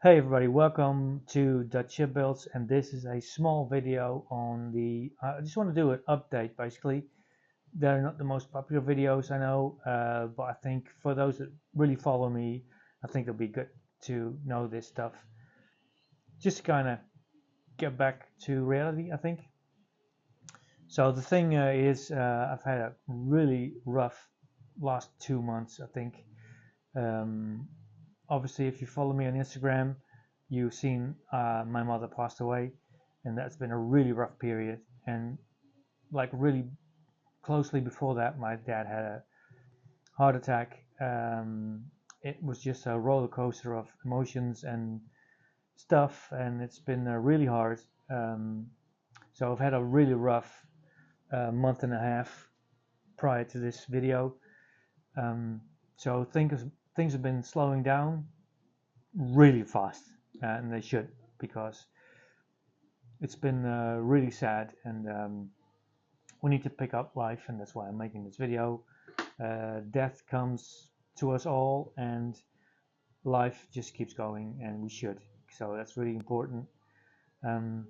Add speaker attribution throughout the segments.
Speaker 1: Hey everybody, welcome to Dutch Ship Builds, and this is a small video on the, I just want to do an update basically. They're not the most popular videos I know, but I think for those that really follow me, I think it'll be good to know this stuff. Just to kind of get back to reality, I think. So the thing is, I've had a really rough last 2 months, I think. Um, Obviously, if you follow me on Instagram, you've seen my mother passed away, and that's been a really rough period. And like really closely before that, my dad had a heart attack. It was just a roller coaster of emotions and stuff, and it's been really hard. So I've had a really rough month and a half prior to this video. So things have been slowing down really fast, and they should, because it's been really sad, and we need to pick up life, and that's why I'm making this video. Death comes to us all, and life just keeps going, and we should. So that's really important. Um,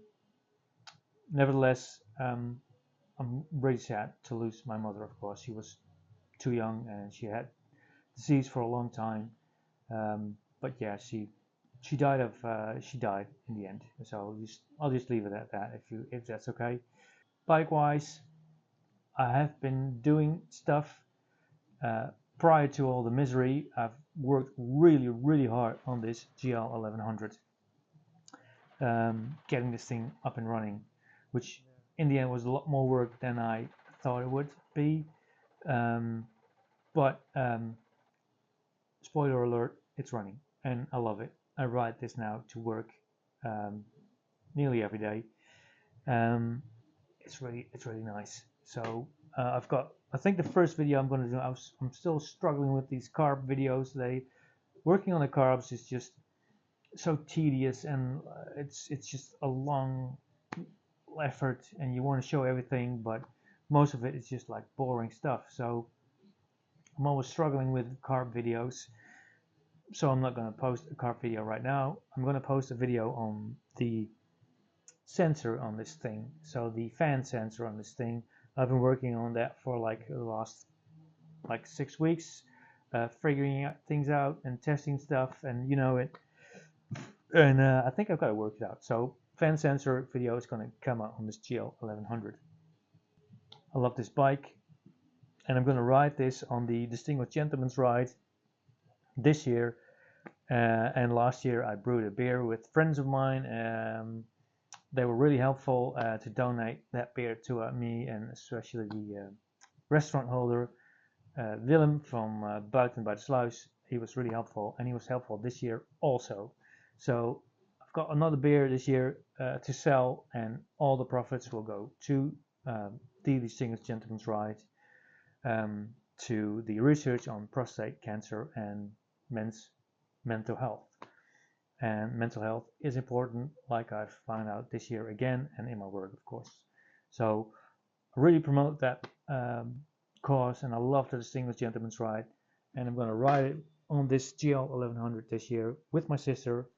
Speaker 1: Nevertheless, I'm really sad to lose my mother. Of course, she was too young, and she had disease for a long time. But yeah, she died in the end. So I'll just leave it at that if that's okay. Bike wise, I have been doing stuff uh, prior to all the misery. I've worked really hard on this GL 1100, getting this thing up and running, which in the end was a lot more work than I thought it would be. But spoiler alert, it's running, and I love it. I ride this now to work um, nearly every day. It's really nice. So I think the first video I'm going to do, I'm still struggling with these carb videos. Working on the carbs is just so tedious, and it's just a long effort, and you want to show everything, but most of it is just like boring stuff. So I'm always struggling with carb videos. So I'm not going to post a carb video right now. I'm going to post a video on the sensor on this thing. So the fan sensor on this thing, I've been working on that for like the last 6 weeks, figuring things out and testing stuff, and and I think I've got it worked out. So fan sensor video is going to come out on this GL 1100. I love this bike, and I'm going to ride this on the Distinguished Gentleman's Ride this year, and last year I brewed a beer with friends of mine. They were really helpful to donate that beer to me, and especially the restaurant holder, Willem from Buiten bij de Sluis. He was really helpful, and he was helpful this year also. So I've got another beer this year to sell, and all the profits will go to the Distinguished Gentleman's Ride, to the research on prostate cancer and men's mental health. And mental health is important, like I've found out this year again, and in my work, of course. So I really promote that cause, and I love the Distinguished Gentleman's Ride, and I'm going to ride it on this GL 1100 this year with my sister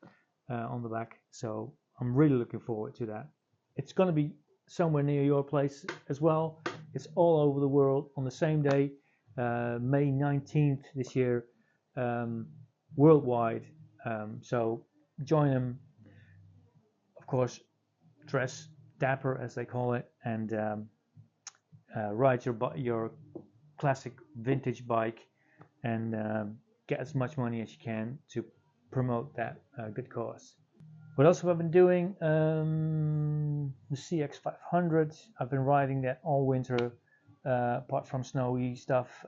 Speaker 1: on the back. So I'm really looking forward to that. It's going to be somewhere near your place as well. It's all over the world on the same day, May 19th this year, worldwide. So join them. Of course, dress dapper, as they call it, and ride your classic vintage bike, and get as much money as you can to promote that good cause. What else have I been doing? The CX500. I've been riding that all winter, apart from snowy stuff.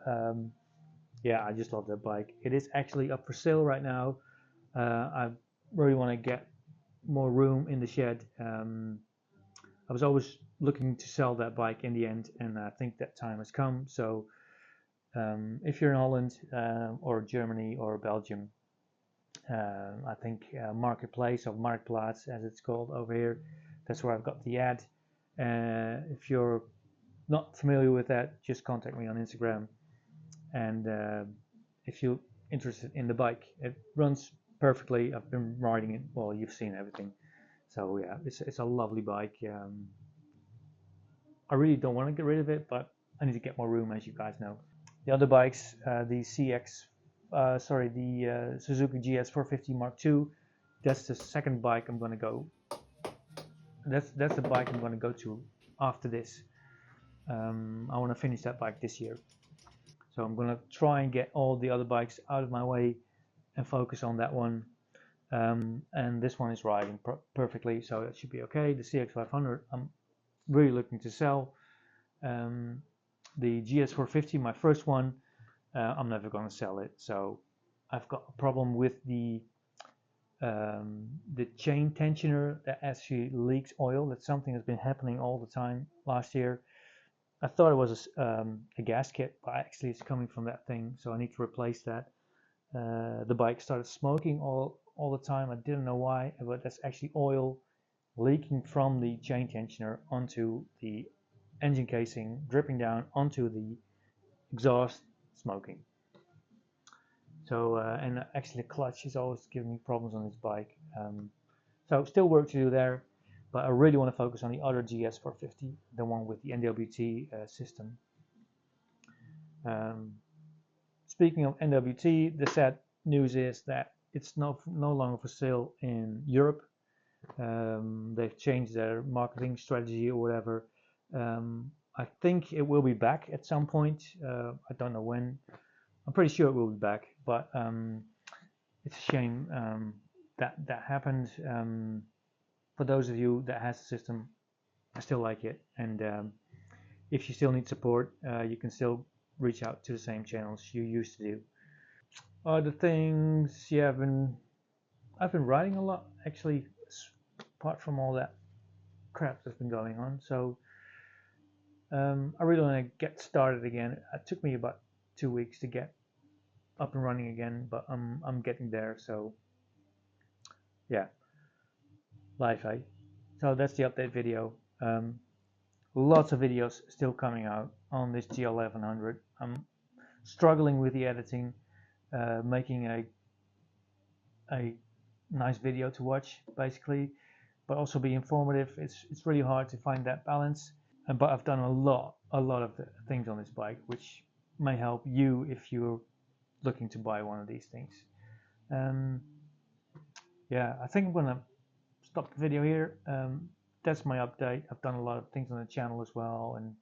Speaker 1: Yeah, I just love that bike. It is actually up for sale right now. I really want to get more room in the shed. I was always looking to sell that bike in the end, and I think that time has come. So if you're in Holland or Germany or Belgium, I think Marketplace, or Marktplaats as it's called over here, that's where I've got the ad. If you're not familiar with that, just contact me on Instagram, and if you're interested in the bike, it runs perfectly. I've been riding it. Well, you've seen everything. So yeah, it's a lovely bike. I really don't want to get rid of it, but I need to get more room, as you guys know. The other bikes, the Suzuki GS450 Mark II. That's the second bike I'm gonna go. That's the bike I'm gonna go to after this. I want to finish that bike this year, so I'm gonna try and get all the other bikes out of my way and focus on that one. And this one is riding perfectly, so it should be okay. The CX500, I'm really looking to sell. The GS450, my first one, I'm never going to sell it. So I've got a problem with the chain tensioner that actually leaks oil. That's something that's been happening all the time last year. I thought it was a gasket, but actually it's coming from that thing, so I need to replace that. The bike started smoking all the time. I didn't know why, but that's actually oil leaking from the chain tensioner onto the engine casing, dripping down onto the exhaust, smoking. So and actually the clutch is always giving me problems on this bike. So still work to do there, but I really want to focus on the other GS450, the one with the NWT system. Speaking of NWT, the sad news is that it's no longer for sale in Europe. They've changed their marketing strategy or whatever. I think it will be back at some point. I don't know when. I'm pretty sure it will be back, but it's a shame that happened. For those of you that has the system, I still like it, and if you still need support, you can still reach out to the same channels you used to do. Other things, yeah, I've been writing a lot actually, apart from all that crap that's been going on. So I really want to get started again. It took me about 2 weeks to get up and running again, but I'm getting there. So yeah, life, eh? So that's the update video. Lots of videos still coming out on this GL1100. I'm struggling with the editing, making a nice video to watch basically, but also be informative. It's really hard to find that balance. But I've done a lot of things on this bike, which may help you if you're looking to buy one of these things. Yeah, I think I'm gonna stop the video here. That's my update. I've done a lot of things on the channel as well, and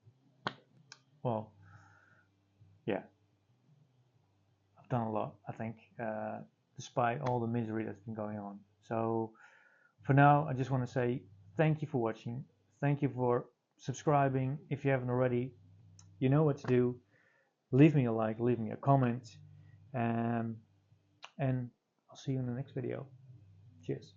Speaker 1: well, yeah, I've done a lot, I think, despite all the misery that's been going on. So for now, I just want to say thank you for watching. Thank you for subscribing. If you haven't already, you know what to do. Leave me a like, leave me a comment, and I'll see you in the next video. Cheers.